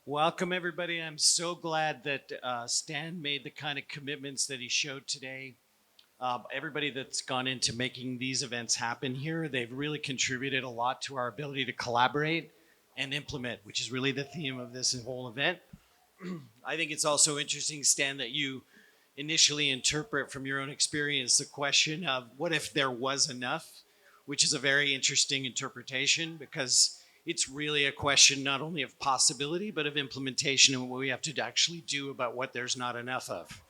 Welcome, everybody. I'm so glad that Stan made the kind of commitments that he showed today. Everybody that's gone into making these events happen here, they've really contributed a lot to our ability to collaborate and implement, which is really the theme of this whole event. I think it's also interesting, Stan, that you initially interpret from your own experience the question of what if there was enough, which is a very interesting interpretation because it's really a question not only of possibility, but of implementation and what we have to actually do about what there's not enough of.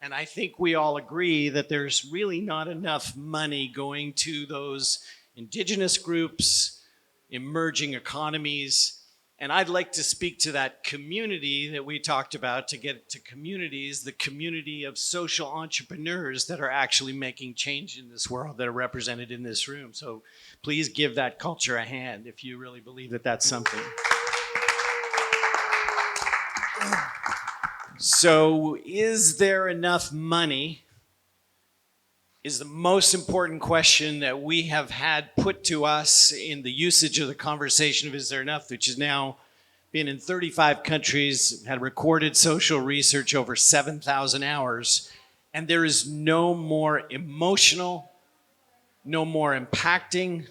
And I think we all agree that there's really not enough money going to those indigenous groups, emerging economies. And I'd like to speak to that community that we talked about to get to communities, the community of social entrepreneurs that are actually making change in this world that are represented in this room. So please give that culture a hand if you really believe that that's something. So, is there enough money? Is the most important question that we have had put to us in the usage of the conversation of is there enough, which has now been in 35 countries, had recorded social research over 7,000 hours, and there is no more emotional, no more impacting,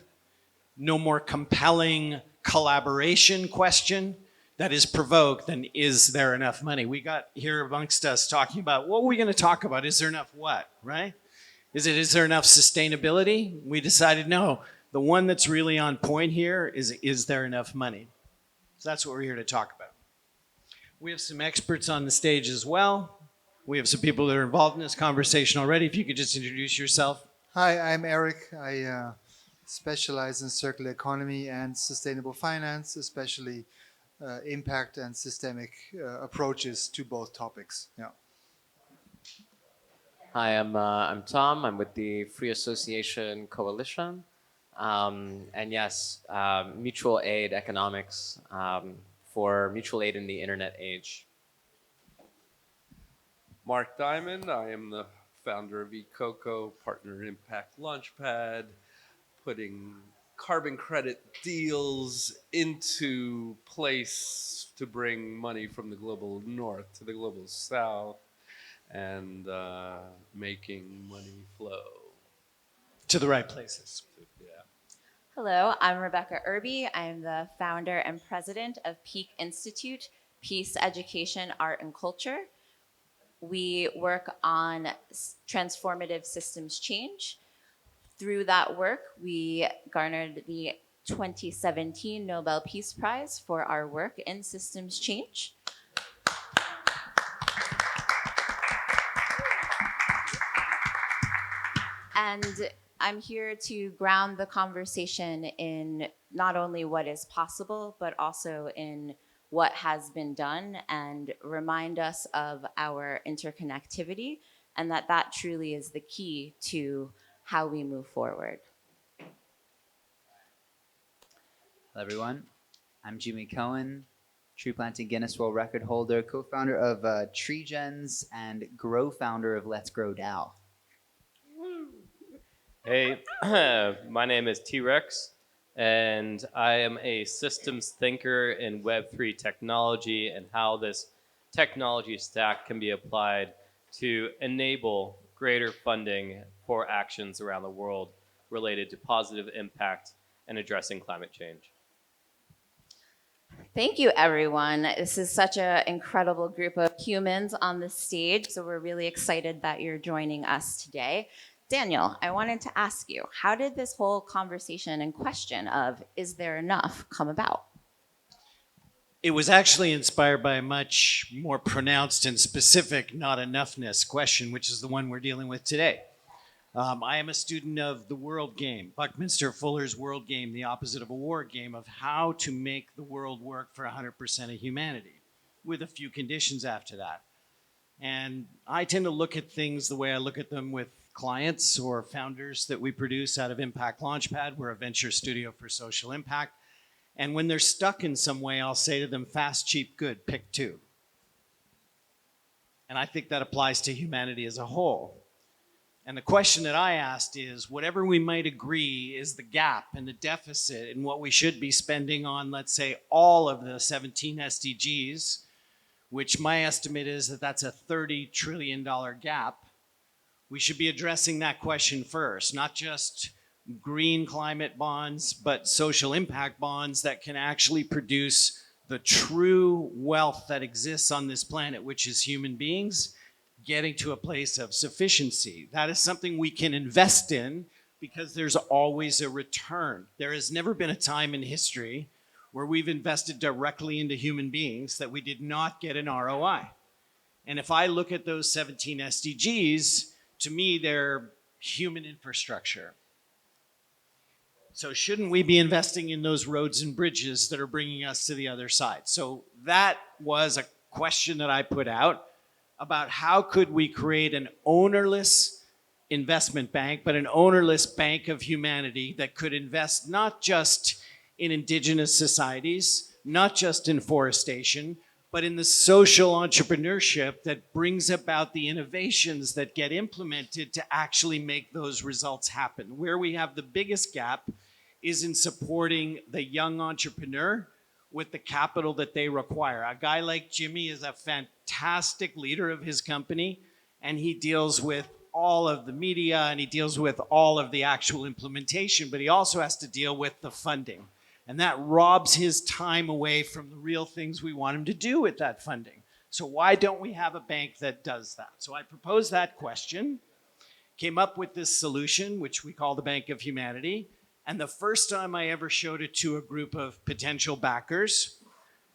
no more compelling collaboration question that is provoked than is there enough money? We got here amongst us talking about what are we going to talk about? Is there enough what, right? Is there enough sustainability? We decided no. The one that's really on point here is there enough money? So that's what we're here to talk about. We have some experts on the stage as well. We have some people that are involved in this conversation already. If you could just introduce yourself. Hi, I'm Eric. I specialize in circular economy and sustainable finance, especially impact and systemic approaches to both topics. Yeah. Hi, I'm Tom. I'm with the Free Association Coalition. And yes, mutual aid economics for mutual aid in the internet age. Mark Diamond. I am the founder of eCoco, partner in Impact Launchpad, putting carbon credit deals into place to bring money from the global north to the global south and making money flow. To the right places. Yeah. Hello, I'm Rebecca Irby. I'm the founder and president of Peak Institute, Peace, Education, Art, and Culture. We work on transformative systems change. Through that work, we garnered the 2017 Nobel Peace Prize for our work in systems change. And I'm here to ground the conversation in not only what is possible, but also in what has been done and remind us of our interconnectivity and that that truly is the key to how we move forward. Hello, everyone. I'm Jimmy Cohen, tree planting Guinness World Record holder, co-founder of TreeGens, and founder of Let's Grow DAO. Hey, my name is T-Rex, and I am a systems thinker in Web3 technology and how this technology stack can be applied to enable greater funding for actions around the world related to positive impact and addressing climate change. Thank you, everyone. This is such an incredible group of humans on the stage, so we're really excited that you're joining us today. Daniel, I wanted to ask you, how did this whole conversation and question of is there enough come about? It was actually inspired by a much more pronounced and specific not enoughness question, which is the one we're dealing with today. I am a student of the world game, Buckminster Fuller's world game, the opposite of a war game, of how to make the world work for 100% of humanity, with a few conditions after that. And I tend to look at things the way I look at them with clients or founders that we produce out of Impact Launchpad. We're a venture studio for social impact. And when they're stuck in some way, I'll say to them, fast, cheap, good, pick two. And I think that applies to humanity as a whole. And the question that I asked is whatever we might agree is the gap and the deficit in what we should be spending on, let's say, all of the 17 SDGs, which my estimate is that that's a $30 trillion gap. We should be addressing that question first, not just green climate bonds, but social impact bonds that can actually produce the true wealth that exists on this planet, which is human beings getting to a place of sufficiency. That is something we can invest in because there's always a return. There has never been a time in history where we've invested directly into human beings that we did not get an ROI. And if I look at those 17 SDGs, to me, they're human infrastructure. So shouldn't we be investing in those roads and bridges that are bringing us to the other side? So that was a question that I put out about how could we create an ownerless investment bank, but an ownerless bank of humanity that could invest not just in indigenous societies, not just in forestation, but in the social entrepreneurship that brings about the innovations that get implemented to actually make those results happen. Where we have the biggest gap is in supporting the young entrepreneur with the capital that they require. A guy like Jimmy is a fantastic leader of his company, and he deals with all of the media and he deals with all of the actual implementation, but he also has to deal with the funding. And that robs his time away from the real things we want him to do with that funding. So why don't we have a bank that does that? So I proposed that question, came up with this solution, which we call the Bank of Humanity. And the first time I ever showed it to a group of potential backers,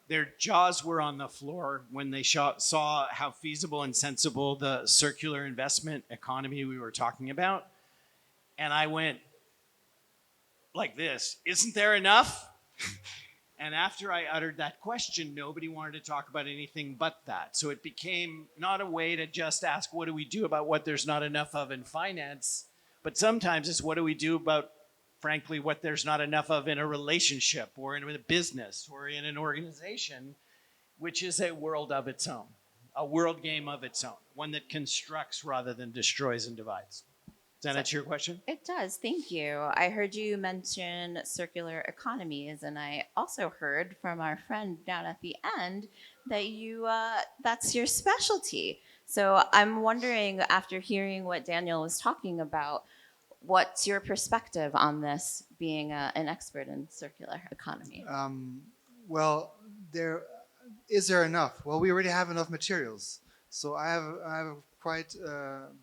their jaws were on the floor when they saw how feasible and sensible the circular investment economy we were talking about. And I went like this, isn't there enough? And after I uttered that question, nobody wanted to talk about anything but that. So it became not a way to just ask, what do we do about what there's not enough of in finance? But sometimes it's what do we do about, frankly, what there's not enough of in a relationship or in a business or in an organization, which is a world of its own, a world game of its own, one that constructs rather than destroys and divides. Does that answer your question? It does. Thank you. I heard you mention circular economies, and I also heard from our friend down at the end that that's your specialty. So I'm wondering, after hearing what Daniel was talking about, what's your perspective on this, being an expert in circular economy? Well, is there enough? Well, we already have enough materials. So I have a quite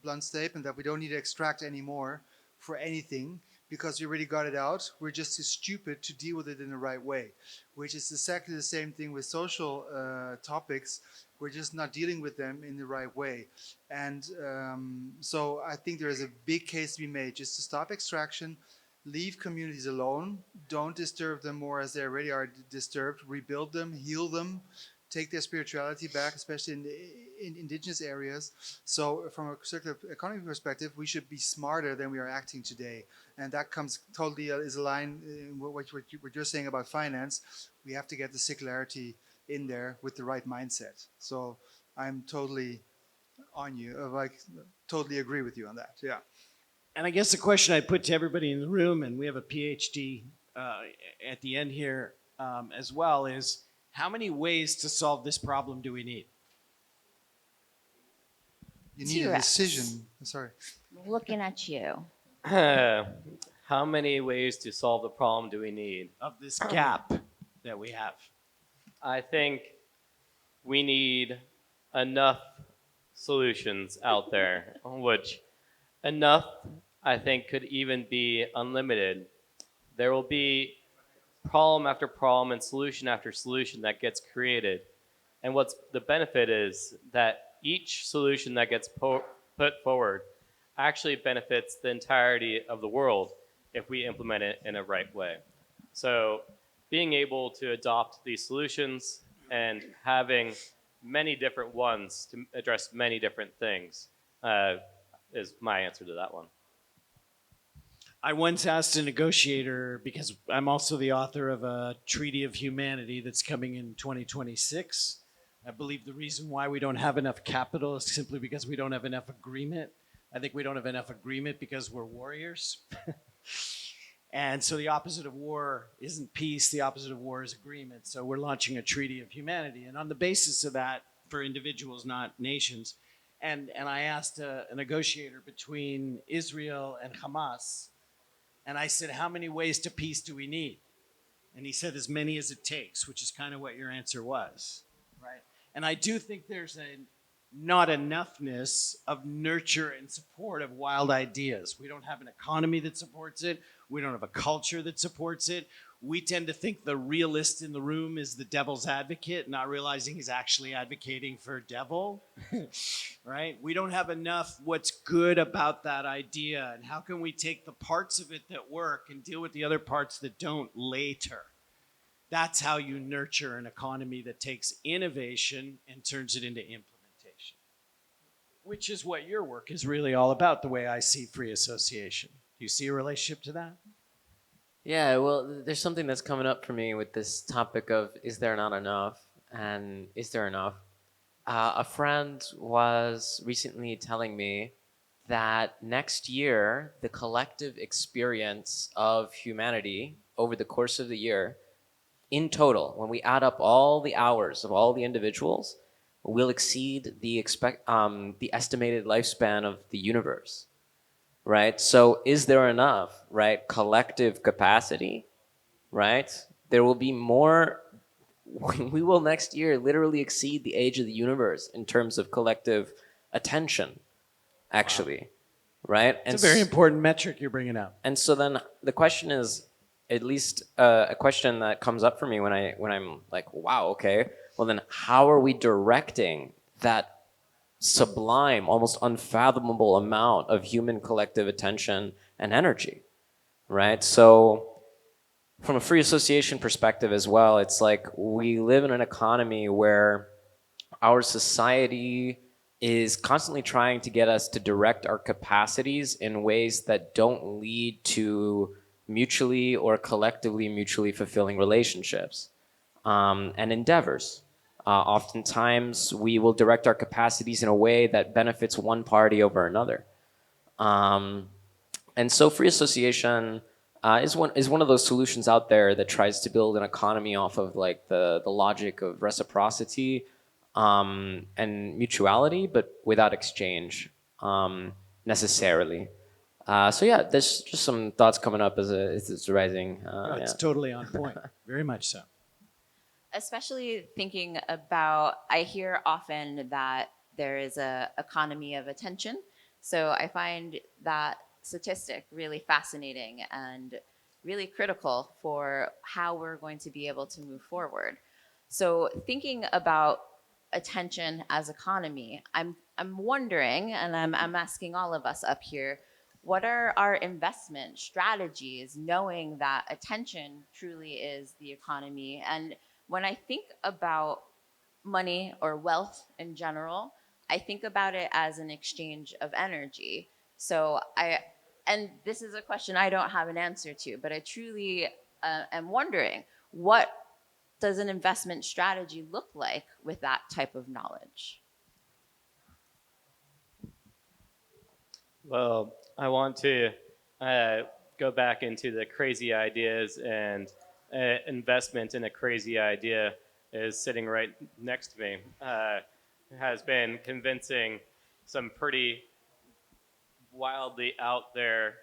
blunt statement that we don't need to extract any more for anything because we already got it out. We're just too stupid to deal with it in the right way, which is exactly the same thing with social topics. We're just not dealing with them in the right way. And so I think there is a big case to be made just to stop extraction, leave communities alone, don't disturb them more as they already are disturbed, rebuild them, heal them, take their spirituality back, especially in indigenous areas. So from a circular economy perspective, we should be smarter than we are acting today. And that comes totally is aligned with what you're saying about finance. We have to get the circularity in there with the right mindset. So I'm totally on you, totally agree with you on that, yeah. And I guess the question I put to everybody in the room, and we have a PhD at the end here as well, is how many ways to solve this problem do we need? You need a decision. Sorry. Looking at you. How many ways to solve the problem do we need? Of this gap that we have. I think we need enough solutions out there, which enough, I think, could even be unlimited. There will be problem after problem and solution after solution that gets created. And what's the benefit is that each solution that gets put forward actually benefits the entirety of the world if we implement it in a right way. So being able to adopt these solutions and having many different ones to address many different things is my answer to that one. I once asked a negotiator, because I'm also the author of a Treaty of Humanity that's coming in 2026. I believe the reason why we don't have enough capital is simply because we don't have enough agreement. I think we don't have enough agreement because we're warriors. And so the opposite of war isn't peace, the opposite of war is agreement. So we're launching a treaty of humanity. And on the basis of that, for individuals, not nations, and I asked a negotiator between Israel and Hamas, and I said, how many ways to peace do we need? And he said, as many as it takes, which is kind of what your answer was, right? And I do think there's a not enoughness of nurture and support of wild ideas. We don't have an economy that supports it. We don't have a culture that supports it. We tend to think the realist in the room is the devil's advocate, not realizing he's actually advocating for devil, right? We don't have enough what's good about that idea, and how can we take the parts of it that work and deal with the other parts that don't later? That's how you nurture an economy that takes innovation and turns it into implementation, which is what your work is really all about, the way I see free association. Do you see a relationship to that? Yeah, well, there's something that's coming up for me with this topic of is there not enough and is there enough? A friend was recently telling me that next year, the collective experience of humanity over the course of the year, in total, when we add up all the hours of all the individuals, will exceed the estimated lifespan of the universe. Right? So is there enough, right? Collective capacity, right? There will be more, we will next year literally exceed the age of the universe in terms of collective attention, actually, right? It's a very important metric you're bringing up. And so then the question is, at least a question that comes up for me when I'm like, wow, okay, well then how are we directing that sublime, almost unfathomable amount of human collective attention and energy, right? So from a free association perspective as well, it's like we live in an economy where our society is constantly trying to get us to direct our capacities in ways that don't lead to mutually or collectively mutually fulfilling relationships and endeavors. Oftentimes, we will direct our capacities in a way that benefits one party over another. Um, and so, free association is one of those solutions out there that tries to build an economy off of like the logic of reciprocity and mutuality, but without exchange necessarily. So yeah, there's just some thoughts coming up as it's rising. No, it's Yeah. totally on point. Very much so. Especially thinking about, I hear often that there is a economy of attention. So I find that statistic really fascinating and really critical for how we're going to be able to move forward. So thinking about attention as economy, I'm wondering, and I'm asking all of us up here, what are our investment strategies, knowing that attention truly is the economy? And when I think about money or wealth in general, I think about it as an exchange of energy. And this is a question I don't have an answer to, but I truly am wondering, what does an investment strategy look like with that type of knowledge? Well, I want to go back into the crazy ideas, and investment in a crazy idea is sitting right next to me. Has been convincing some pretty wildly out there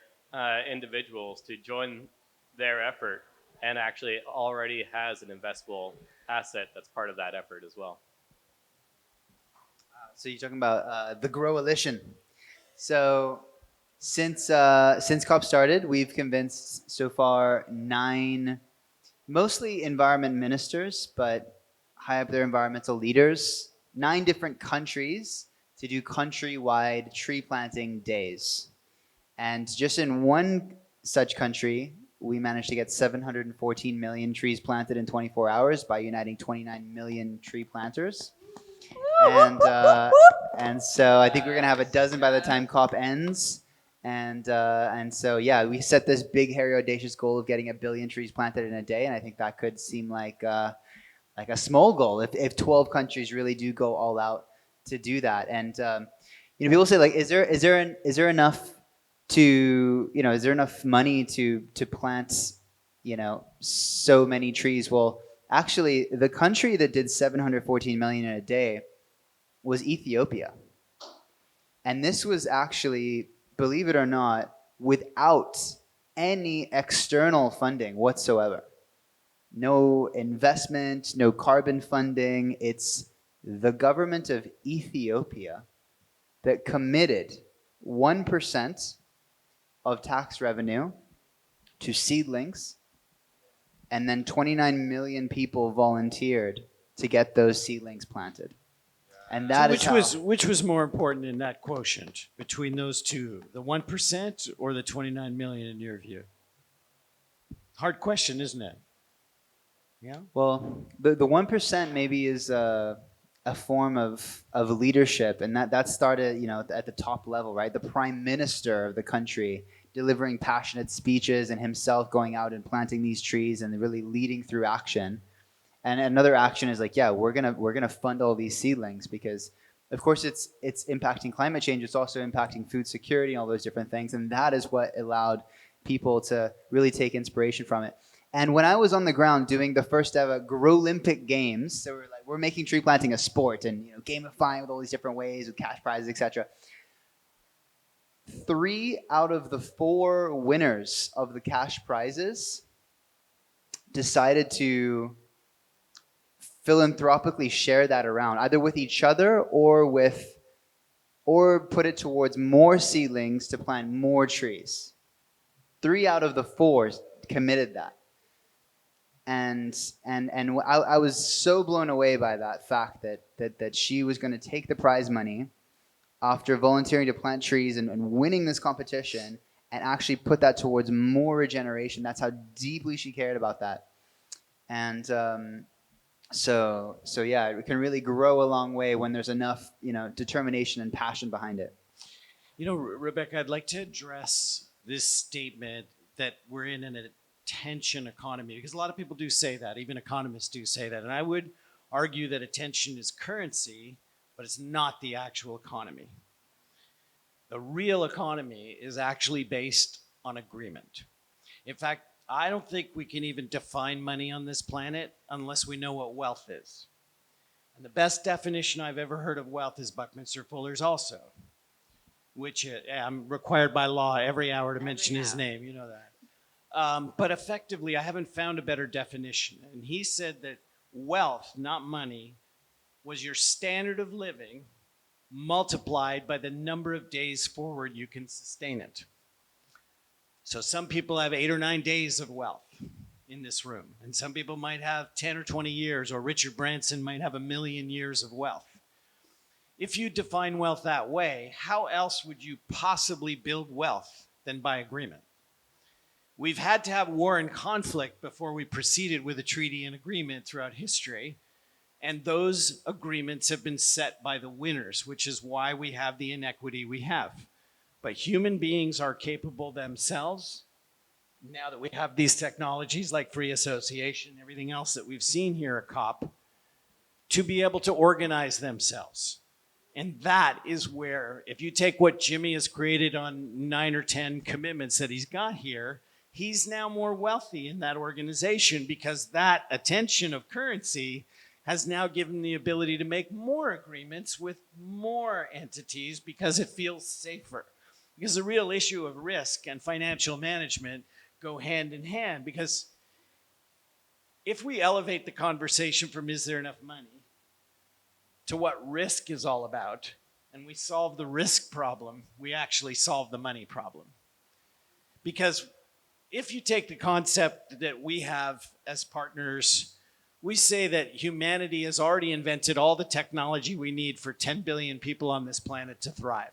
individuals to join their effort, and actually already has an investable asset that's part of that effort as well. So you're talking about the Growalition. So since COP started, we've convinced so far 9, mostly environment ministers, but high up there environmental leaders, 9 different countries to do countrywide tree planting days. And just in one such country, we managed to get 714 million trees planted in 24 hours by uniting 29 million tree planters. And so I think we're gonna have a dozen by the time COP ends. And so yeah, we set this big, hairy, audacious goal of getting 1 billion trees planted in a day, and I think that could seem like a small goal if 12 countries really do go all out to do that. And People say like, is there enough to, is there enough money to plant, so many trees? Well, actually, the country that did 714 million in a day was Ethiopia. And this was actually, believe it or not, without any external funding whatsoever. No investment, no carbon funding. It's the government of Ethiopia that committed 1% of tax revenue to seedlings, and then 29 million people volunteered to get those seedlings planted. And that is which was more important in that quotient between those two, the 1% or the 29 million in your view? Hard question, isn't it? Yeah. Well, the 1% maybe is a form of leadership, and that started at the top level, right? The prime minister of the country delivering passionate speeches and himself going out and planting these trees and really leading through action. And another action is like, yeah, we're gonna fund all these seedlings because, of course, it's impacting climate change. It's also impacting food security and all those different things. And that is what allowed people to really take inspiration from it. And when I was on the ground doing the first ever Growlympic Games, so we're making tree planting a sport and gamifying with all these different ways with cash prizes, etc. 3 out of the 4 winners of the cash prizes decided to philanthropically share that around, either with each other or put it towards more seedlings to plant more trees. 3 out of the 4 committed that. And I was so blown away by that fact that she was going to take the prize money after volunteering to plant trees and winning this competition and actually put that towards more regeneration. That's how deeply she cared about that. And so yeah, it can really grow a long way when there's enough determination and passion behind it. Rebecca, I'd like to address this statement that we're in an attention economy, because a lot of people do say that, even economists do say that, and I would argue that attention is currency, but it's not the actual economy. The real economy is actually based on agreement. In fact, I don't think we can even define money on this planet unless we know what wealth is. And the best definition I've ever heard of wealth is Buckminster Fuller's also, which I'm required by law every hour to mention his name, you know that. But effectively, I haven't found a better definition. And he said that wealth, not money, was your standard of living multiplied by the number of days forward you can sustain it. So some people have 8 or 9 days of wealth in this room, and some people might have 10 or 20 years, or Richard Branson might have 1 million years of wealth. If you define wealth that way, how else would you possibly build wealth than by agreement? We've had to have war and conflict before we proceeded with a treaty and agreement throughout history. And those agreements have been set by the winners, which is why we have the inequity we have. But human beings are capable themselves, now that we have these technologies like free association, everything else that we've seen here at COP, to be able to organize themselves. And that is where, if you take what Jimmy has created on 9 or 10 commitments that he's got here, he's now more wealthy in that organization because that attention of currency has now given the ability to make more agreements with more entities because it feels safer. Because the real issue of risk and financial management go hand in hand, because if we elevate the conversation from is there enough money to what risk is all about, and we solve the risk problem, we actually solve the money problem. Because if you take the concept that we have as partners, we say that humanity has already invented all the technology we need for 10 billion people on this planet to thrive.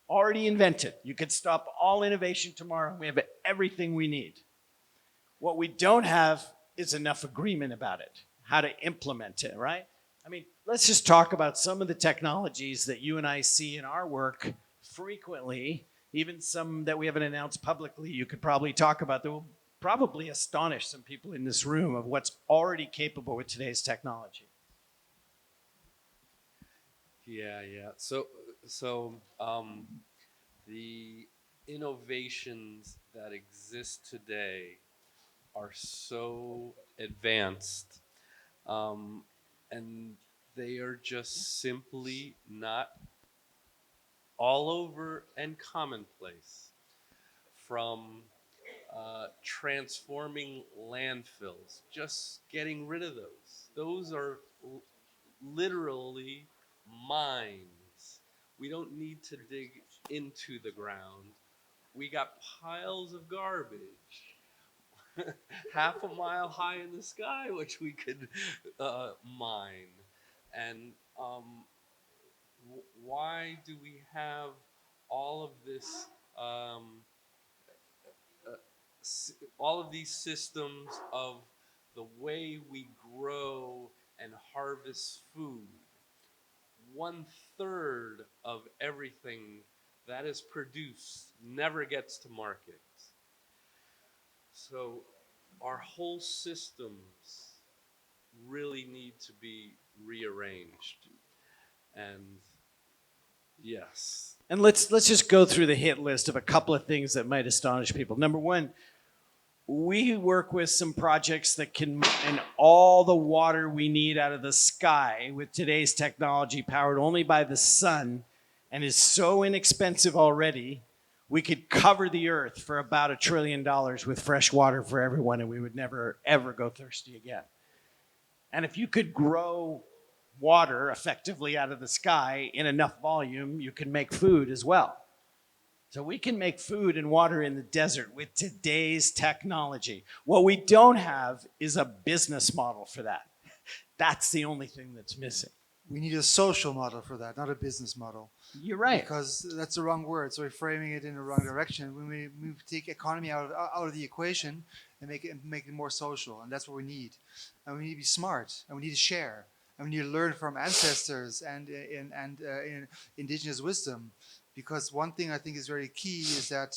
Already invented. You could stop all innovation tomorrow. We have everything we need. What we don't have is enough agreement about it, how to implement it, right? I mean, let's just talk about some of the technologies that you and I see in our work frequently, even some that we haven't announced publicly. You could probably talk about that will probably astonish some people in this room of what's already capable with today's technology. Yeah. So So the innovations that exist today are so advanced, um, and they are just simply not all over and commonplace. From transforming landfills, just getting rid of those. Those are literally mines. We don't need to dig into the ground. We got piles of garbage half a mile high in the sky, which we could mine. And why do we have all of this, um, all of these systems of the way we grow and harvest food? One third of everything that is produced never gets to market. So our whole systems really need to be rearranged. And yes, And let's just go through the hit list of a couple of things that might astonish people. Number one, we work with some projects that can mine all the water we need out of the sky with today's technology, powered only by the sun, and is so inexpensive already. We could cover the earth for about $1 trillion with fresh water for everyone, and we would never ever go thirsty again. And if you could grow water effectively out of the sky in enough volume, you can make food as well. So we can make food and water in the desert with today's technology. What we don't have is a business model for that. That's the only thing that's missing. We need a social model for that, not a business model. You're right. Because that's the wrong word. So we're framing it in the wrong direction. When we take economy out of the equation and make it more social, and that's what we need. And we need to be smart, and we need to share, and we need to learn from ancestors and in indigenous wisdom. Because one thing I think is very key is that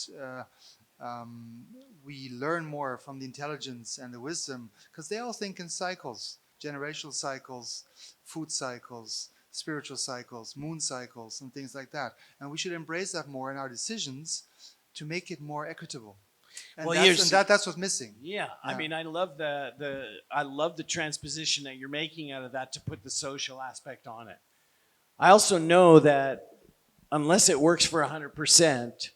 we learn more from the intelligence and the wisdom, because they all think in cycles, generational cycles, food cycles, spiritual cycles, moon cycles, and things like that. And we should embrace that more in our decisions to make it more equitable. And, Well, that's what's missing. Yeah, I mean, I love the transposition that you're making out of that to put the social aspect on it. I also know that unless it works for 100%,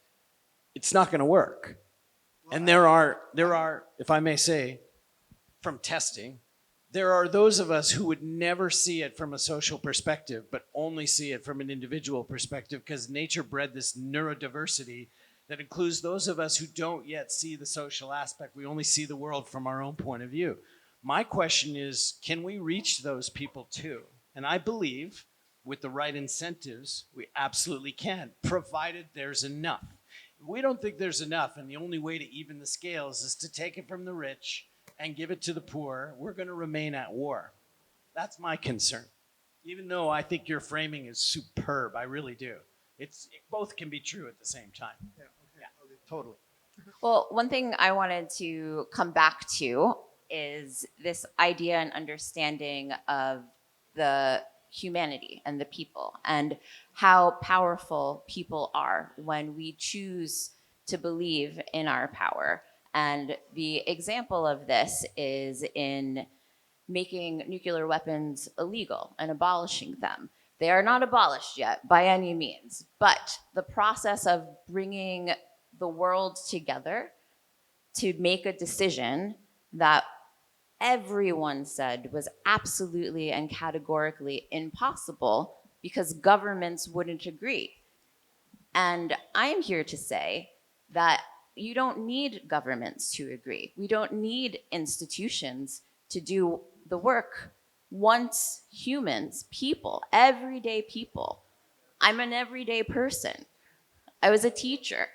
it's not going to work. And there are, if I may say, from testing, there are those of us who would never see it from a social perspective, but only see it from an individual perspective, because nature bred this neurodiversity that includes those of us who don't yet see the social aspect. We only see the world from our own point of view. My question is, can we reach those people too? And I believe with the right incentives, we absolutely can, provided there's enough. If we don't think there's enough, and the only way to even the scales is to take it from the rich and give it to the poor, we're going to remain at war. That's my concern. Even though I think your framing is superb, I really do. It both can be true at the same time. Yeah, okay. Yeah, totally. Well, one thing I wanted to come back to is this idea and understanding of the humanity and the people, and how powerful people are when we choose to believe in our power. And the example of this is in making nuclear weapons illegal and abolishing them. They are not abolished yet by any means, but the process of bringing the world together to make a decision that everyone said was absolutely and categorically impossible because governments wouldn't agree. And I'm here to say that you don't need governments to agree. We don't need institutions to do the work. Once humans, people, everyday people, I'm an everyday person. I was a teacher,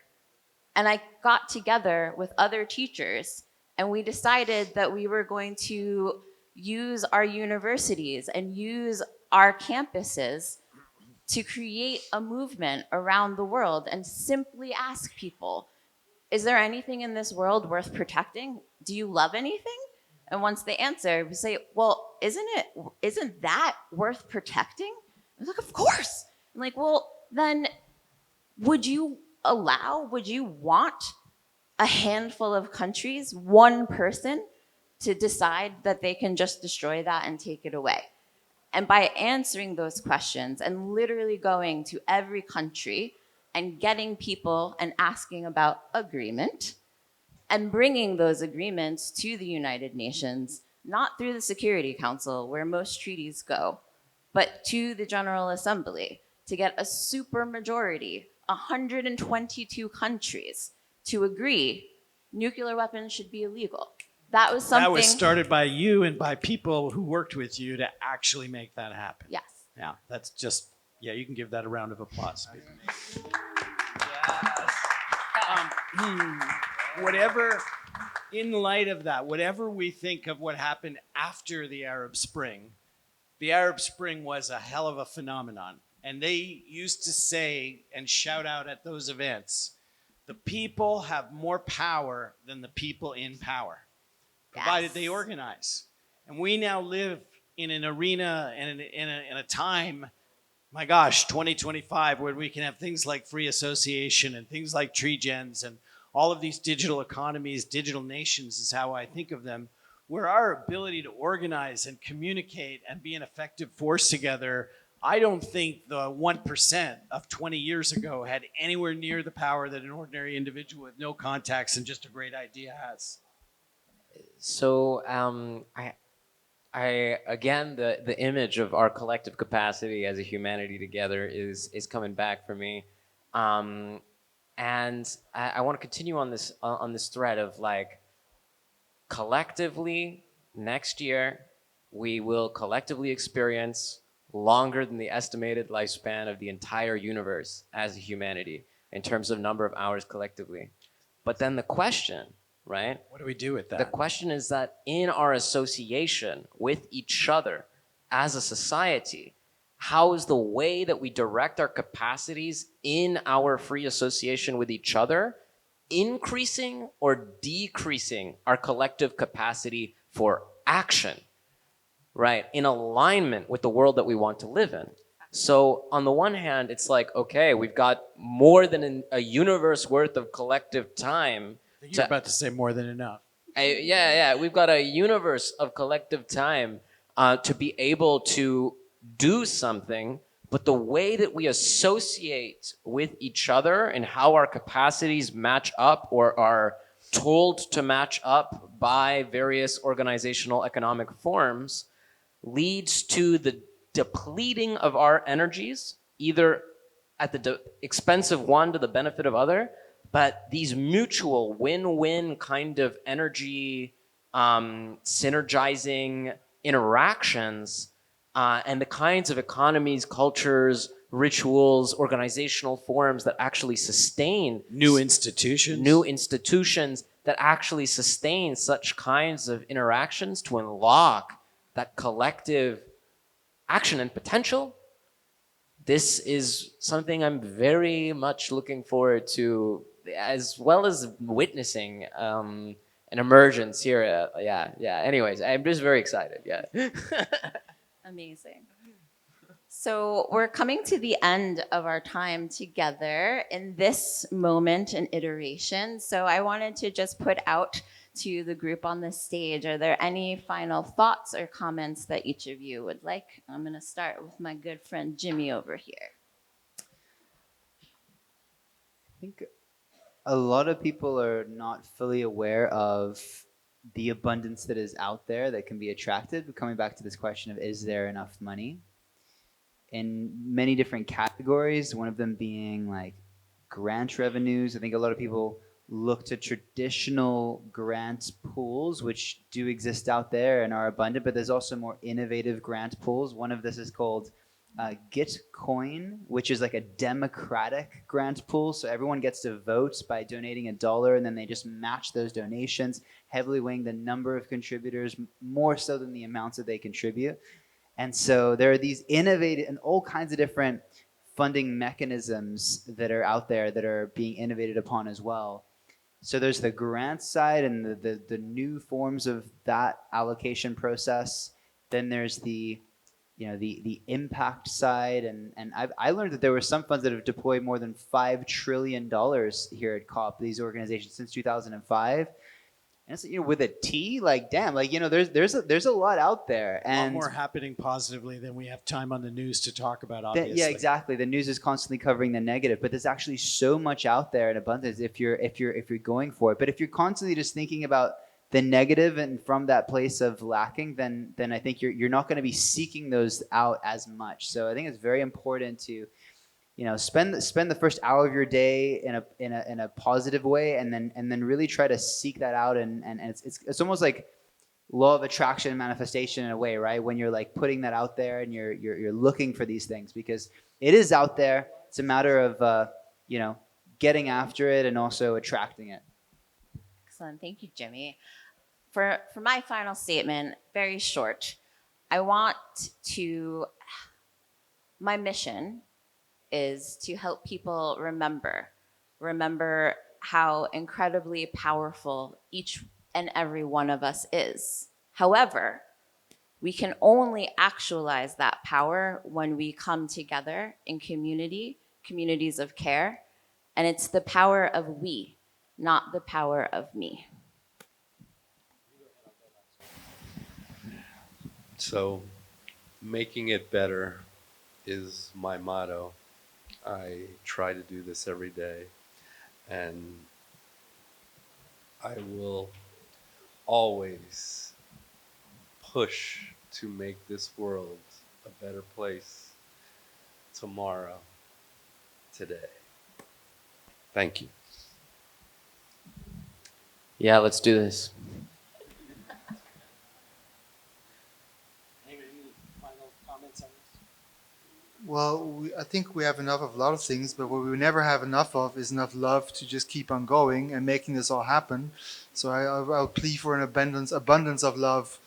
and I got together with other teachers, and we decided that we were going to use our universities and use our campuses to create a movement around the world and simply ask people, is there anything in this world worth protecting? Do you love anything? And once they answer, we say, well, isn't that worth protecting? I was like, of course. I'm like, well, then would you want a handful of countries, one person, to decide that they can just destroy that and take it away? And by answering those questions and literally going to every country and getting people and asking about agreement and bringing those agreements to the United Nations, not through the Security Council, where most treaties go, but to the General Assembly to get a supermajority, 122 countries, to agree nuclear weapons should be illegal. That was something. That was started by you and by people who worked with you to actually make that happen. Yes. Yeah, that's just, yeah, you can give that a round of applause. Whatever, in light of that, whatever we think of what happened after the Arab Spring was a hell of a phenomenon. And they used to say and shout out at those events, the people have more power than the people in power, provided they organize. And we now live in an arena and in a time, my gosh, 2025, where we can have things like free association and things like tree gens and all of these digital economies, digital nations is how I think of them, where our ability to organize and communicate and be an effective force together, I don't think the 1% of 20 years ago had anywhere near the power that an ordinary individual with no contacts and just a great idea has. So I again, the image of our collective capacity as a humanity together is coming back for me, and I want to continue on this thread of like, collectively next year we will collectively experience longer than the estimated lifespan of the entire universe as a humanity in terms of number of hours collectively. But then the question, right? What do we do with that? The question is that in our association with each other as a society, how is the way that we direct our capacities in our free association with each other increasing or decreasing our collective capacity for action, right? In alignment with the world that we want to live in. So on the one hand, it's like, okay, we've got more than a universe worth of collective time. You're about to say more than enough. Yeah, we've got a universe of collective time to be able to do something, but the way that we associate with each other and how our capacities match up or are told to match up by various organizational economic forms leads to the depleting of our energies, either at the expense of one to the benefit of other, but these mutual win-win kind of energy synergizing interactions and the kinds of economies, cultures, rituals, organizational forms that actually sustain new institutions that actually sustain such kinds of interactions to unlock that collective action and potential. This is something I'm very much looking forward to, as well as witnessing an emergence here. Yeah. Anyways, I'm just very excited. Yeah. Amazing. So we're coming to the end of our time together in this moment and iteration. So I wanted to just put out to the group on the stage, are there any final thoughts or comments that each of you would like? I'm going to start with my good friend Jimmy over here. I think a lot of people are not fully aware of the abundance that is out there that can be attracted. But coming back to this question of, is there enough money? In many different categories, one of them being like grant revenues. I think a lot of people look to traditional grant pools, which do exist out there and are abundant, but there's also more innovative grant pools. One of this is called Gitcoin, which is like a democratic grant pool. So everyone gets to vote by donating $1, and then they just match those donations, heavily weighing the number of contributors more so than the amounts that they contribute. And so there are these innovative and all kinds of different funding mechanisms that are out there that are being innovated upon as well. So there's the grant side and the new forms of that allocation process. Then there's the the impact side, and I learned that there were some funds that have deployed more than $5 trillion here at COP, these organizations, since 2005. And it's, with a T, like, damn, like, there's a lot out there. A lot And more happening positively than we have time on the news to talk about, that, obviously. yeah, exactly. The news is constantly covering the negative, but there's actually so much out there in abundance if you're going for it. But if you're constantly just thinking about the negative and from that place of lacking, then I think you're not going to be seeking those out as much. So I think it's very important to spend the first hour of your day in a positive way, and then really try to seek that out, and it's almost like law of attraction manifestation in a way, right? When you're like putting that out there and you're looking for these things, because it is out there. It's a matter of getting after it and also attracting it. Excellent. Thank you, Jimmy. For my final statement, very short, my mission is to help people remember how incredibly powerful each and every one of us is. However, we can only actualize that power when we come together in communities of care, and it's the power of we, not the power of me. So, making it better is my motto. I try to do this every day, and I will always push to make this world a better place tomorrow, today. Thank you. Yeah, let's do this. Any final comments on this? Well, I think we have enough of a lot of things, but what we never have enough of is enough love to just keep on going and making this all happen. So I'll plea for an abundance of love,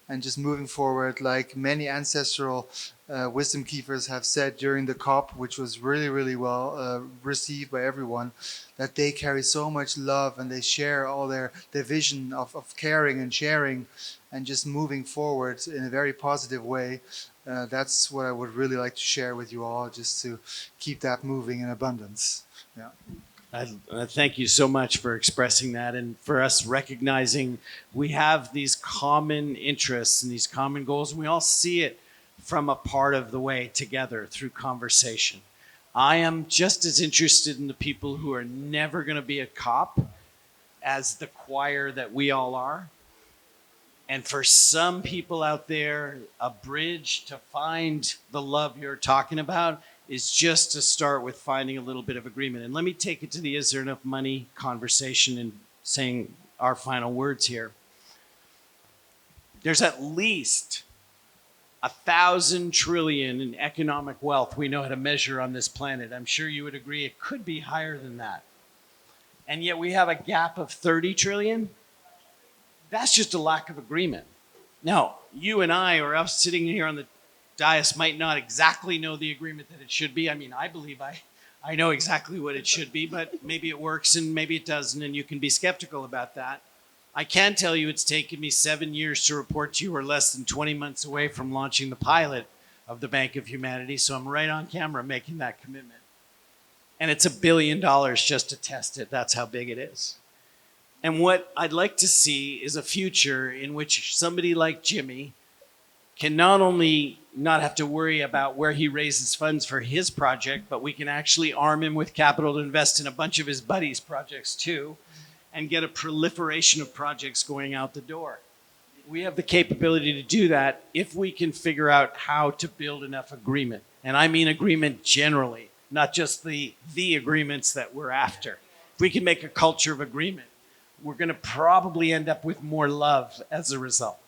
and just moving forward, like many ancestral wisdom keepers have said during the COP, which was really, really well received by everyone, that they carry so much love and they share all their vision of caring and sharing and just moving forward in a very positive way. That's what I would really like to share with you all, just to keep that moving in abundance. Yeah. Thank you so much for expressing that, and for us recognizing we have these common interests and these common goals, and we all see it from a part of the way together through conversation. I am just as interested in the people who are never going to be a cop as the choir that we all are. And for some people out there, a bridge to find the love you're talking about is just to start with finding a little bit of agreement. And let me take it to the is there enough money conversation and saying our final words here. There's at least 1,000 trillion in economic wealth we know how to measure on this planet. I'm sure you would agree it could be higher than that. And yet we have a gap of 30 trillion. That's just a lack of agreement. Now, you and I, or us sitting here on the dais, might not exactly know the agreement that it should be. I mean, I believe I know exactly what it should be, but maybe it works and maybe it doesn't, and you can be skeptical about that. I can tell you it's taken me 7 years to report to you we're less than 20 months away from launching the pilot of the Bank of Humanity, so I'm right on camera making that commitment. And it's $1 billion just to test it. That's how big it is. And what I'd like to see is a future in which somebody like Jimmy can not only not have to worry about where he raises funds for his project, but we can actually arm him with capital to invest in a bunch of his buddies' projects too, and get a proliferation of projects going out the door. We have the capability to do that if we can figure out how to build enough agreement. And I mean agreement generally, not just the agreements that we're after. If we can make a culture of agreement, we're going to probably end up with more love as a result.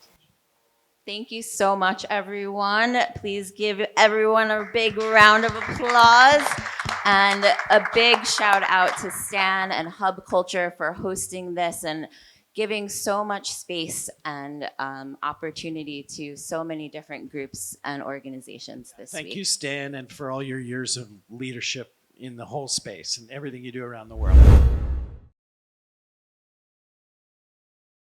Thank you so much, everyone. Please give everyone a big round of applause, and a big shout out to Stan and Hub Culture for hosting this and giving so much space and opportunity to so many different groups and organizations this week. Thank you, Stan, and for all your years of leadership in the whole space and everything you do around the world.